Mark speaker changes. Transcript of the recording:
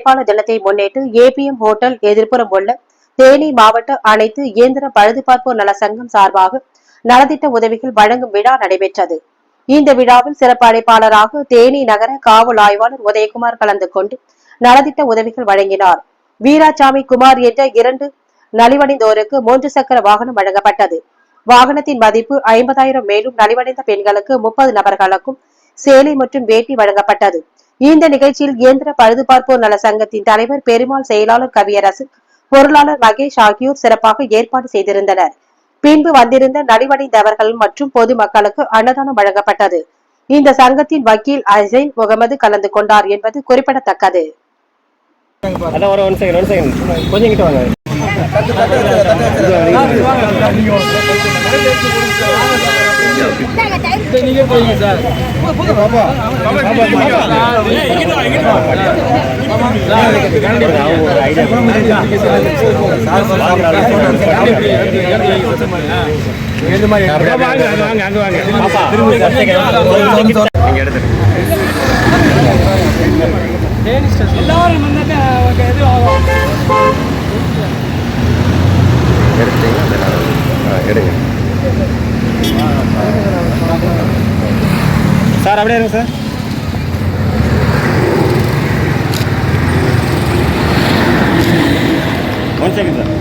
Speaker 1: உழைப்பாளர் தினத்தை முன்னிட்டு ஏபிஎம் ஹோட்டல் எதிர்ப்புறம் உள்ள தேனி மாவட்ட அனைத்து இயந்திர பழுதுபார்ப்போர் நல சங்கம் சார்பாக நலத்திட்ட உதவிகள் வழங்கும் விழா நடைபெற்றது. இந்த விழாவில் சிறப்பு அழைப்பாளராக தேனி நகர காவல் ஆய்வாளர் உதயகுமார் கலந்து கொண்டு நலத்திட்ட உதவிகள் வழங்கினார். வீராசாமி குமார் என்ற 2 நலிவடைந்தோருக்கு 3 சக்கர வாகனம் வழங்கப்பட்டது. வாகனத்தின் மதிப்பு 50,000. மேலும் நலிவடைந்த பெண்களுக்கு 30 நபர்களுக்கும் சேலை மற்றும் வேட்டி வழங்கப்பட்டது. இந்த நிகழ்ச்சியில் இயந்திர பழுதுபார்ப்போர் நல சங்கத்தின் தலைவர் பெருமாள், செயலாளர் கவியரசு, பொருளாளர் மகேஷ் ஆகியோர் சிறப்பாக ஏற்பாடு செய்திருந்தனர். பின்பு வந்திருந்த நலிவடைந்தவர்கள் மற்றும் பொதுமக்களுக்கு அன்னதானம் வழங்கப்பட்டது. இந்த சங்கத்தின் வக்கீல் அசைன் முகமது கலந்து கொண்டார் என்பது குறிப்பிடத்தக்கது.
Speaker 2: சார் அப்படியே இருங்க சார். One second sir.